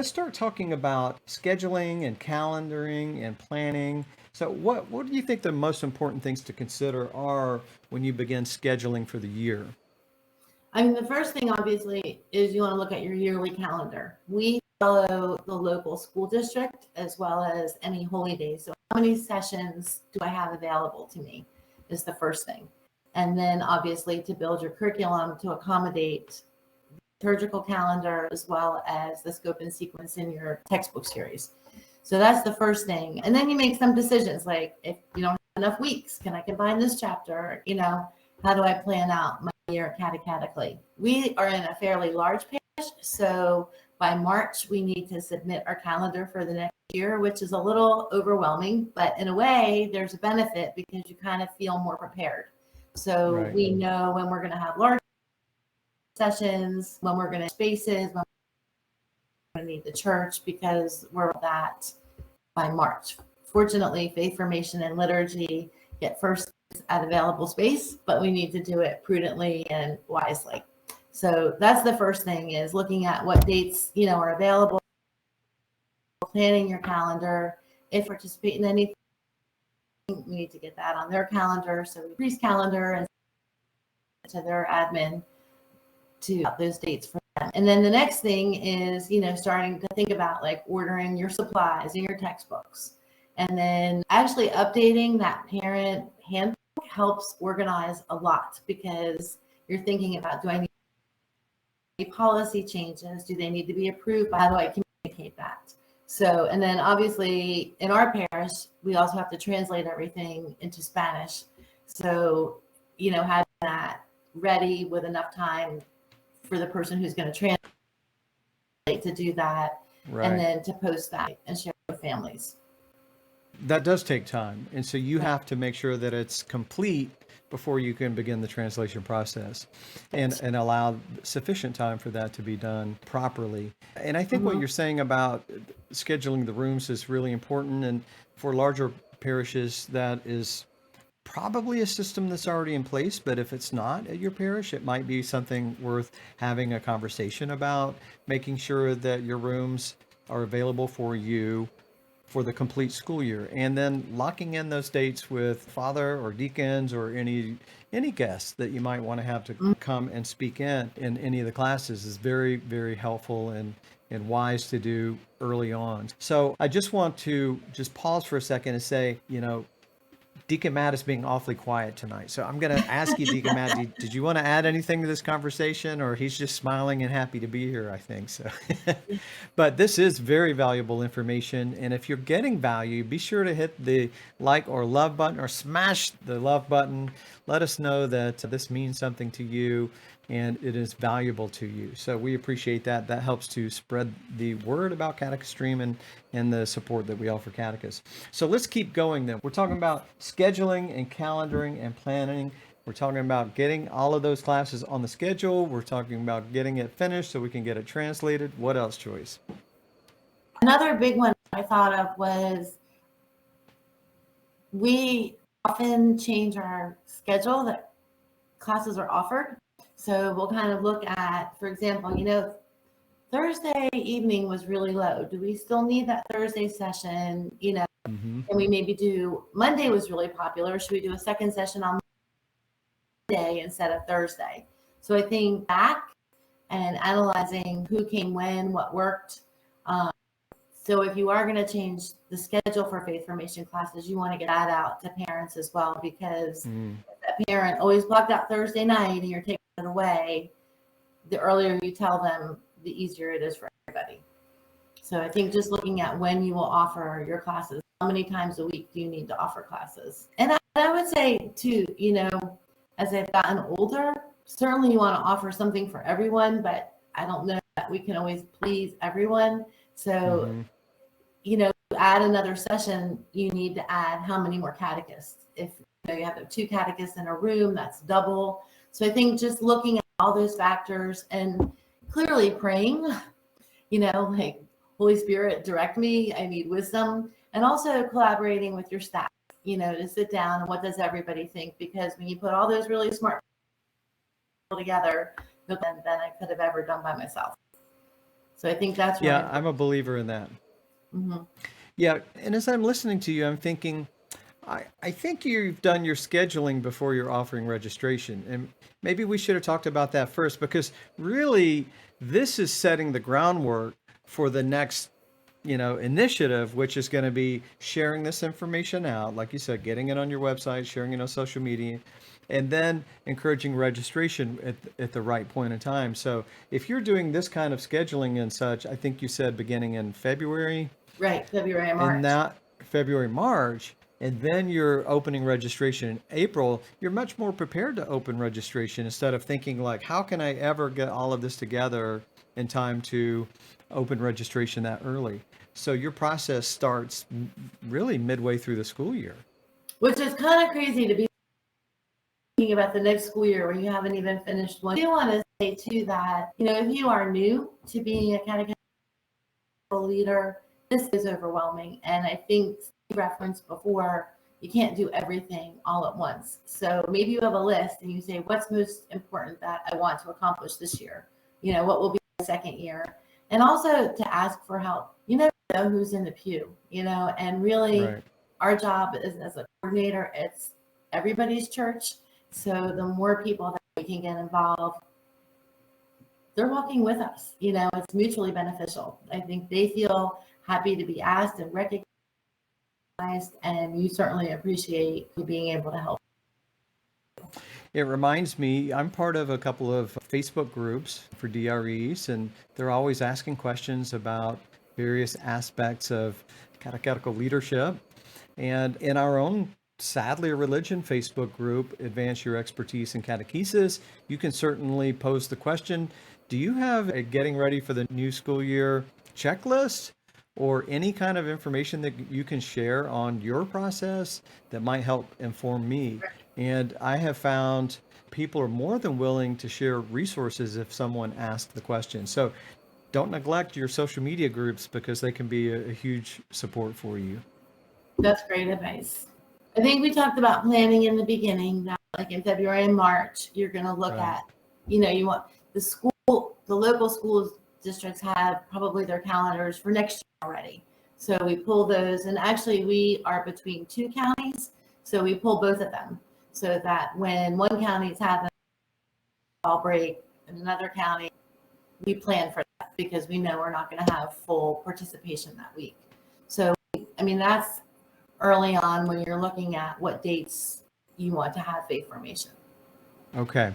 start talking about scheduling and calendaring and planning. So what do you think the most important things to consider are when you begin scheduling for the year? I mean, the first thing obviously is you want to look at your yearly calendar. We follow the local school district as well as any holy days. So how many sessions do I have available to me is the first thing. And then obviously to build your curriculum to accommodate the liturgical calendar as well as the scope and sequence in your textbook series. So that's the first thing. And then you make some decisions like if you don't have enough weeks, can I combine this chapter? How do I plan out my year catechetically? We are in a fairly large parish, so by March we need to submit our calendar for the next year, which is a little overwhelming, but in a way there's a benefit because you kind of feel more prepared. So Right. we know when we're going to have large sessions, when we're going to spaces, when we're going to need the church because we're that by March. Fortunately, faith formation and liturgy get first at available space, but we need to do it prudently and wisely. So that's the first thing is looking at what dates, are available, planning your calendar. If you participate in anything, we need to get that on their calendar. So we priest calendar and to their admin to those dates for them. And then the next thing is, starting to think about like ordering your supplies and your textbooks. And then actually updating that parent handbook helps organize a lot because you're thinking about, do I need policy changes? Do they need to be approved? How do I communicate that? So, and then obviously in our parish, we also have to translate everything into Spanish. So, having that ready with enough time for the person who's going to translate to do that, Right. and then to post that and share with families. That does take time. And so you have to make sure that it's complete before you can begin the translation process and allow sufficient time for that to be done properly. And I think what you're saying about scheduling the rooms is really important. And for larger parishes, that is probably a system that's already in place, but if it's not at your parish, it might be something worth having a conversation about, making sure that your rooms are available for you for the complete school year, and then locking in those dates with father or deacons or any guests that you might want to have to come and speak in any of the classes is very, very helpful and wise to do early on. So I just want to just pause for a second and say, Deacon Matt is being awfully quiet tonight. So I'm going to ask you, Deacon Matt, did you want to add anything to this conversation, or he's just smiling and happy to be here, I think so. But this is very valuable information. And if you're getting value, be sure to hit the like or love button or smash the love button. Let us know that this means something to you and it is valuable to you. So we appreciate that. That helps to spread the word about CatechStream and the support that we offer catechists. So let's keep going then. We're talking about scheduling and calendaring and planning. We're talking about getting all of those classes on the schedule. We're talking about getting it finished so we can get it translated. What else, Joyce? Another big one I thought of was we often change our schedule that classes are offered. So we'll kind of look at, for example, Thursday evening was really low. Do we still need that Thursday session? And we maybe do Monday was really popular. Should we do a second session on Monday instead of Thursday? So I think back and analyzing who came when, what worked. So if you are going to change the schedule for faith formation classes, you want to get that out to parents as well, because if that parent always blocked out Thursday night and you're taking it away, the earlier you tell them, the easier it is for everybody. So I think just looking at when you will offer your classes, how many times a week do you need to offer classes? And I would say too, as they've gotten older, certainly you want to offer something for everyone, but I don't know that we can always please everyone. So, add another session, you need to add how many more catechists. If you have 2 catechists in a room, that's double. So I think just looking at all those factors and clearly praying, like Holy Spirit, direct me, I need wisdom, and also collaborating with your staff, to sit down and what does everybody think? Because when you put all those really smart people together, than I could have ever done by myself. So I think that's really Yeah, I'm a believer in that. important. Yeah, and as I'm listening to you, I'm thinking, I think you've done your scheduling before you're offering registration. And maybe we should have talked about that first, because really this is setting the groundwork for the next, initiative, which is going to be sharing this information out, like you said, getting it on your website, sharing it on social media, and then encouraging registration at the right point in time. So if you're doing this kind of scheduling and such, I think you said beginning in February, Right, February and and March. that February, March, and then you're opening registration in April, you're much more prepared to open registration instead of thinking like, how can I ever get all of this together in time to open registration that early? So your process starts really midway through the school year. Which is kind of crazy to be thinking about the next school year when you haven't even finished one. I do want to say too that, if you are new to being a catechetical leader, this is overwhelming. And I think you referenced before, you can't do everything all at once. So maybe you have a list and you say, what's most important that I want to accomplish this year? What will be the second year? And also to ask for help. You never know who's in the pew, and really Right. our job is as a coordinator, it's everybody's church. So the more people that we can get involved, they're walking with us. It's mutually beneficial. I think they feel happy to be asked and recognized, and you certainly appreciate you being able to help. It reminds me, I'm part of a couple of Facebook groups for DREs, and they're always asking questions about various aspects of catechetical leadership. And in our own Sadly Religion Facebook group, Advance Your Expertise in Catechesis, you can certainly pose the question, do you have a getting ready for the new school year checklist or any kind of information that you can share on your process that might help inform me? And I have found people are more than willing to share resources if someone asks the question. So don't neglect your social media groups because they can be a huge support for you. That's great advice. I think we talked about planning in the beginning that like in February and March, you're going to look Right. at, you want the local schools districts have probably their calendars for next year already. So we pull those, and actually we are between two counties. So we pull both of them so that when one county is having a fall break in another county, we plan for that because we know we're not going to have full participation that week. So, that's early on when you're looking at what dates you want to have faith formation. Okay.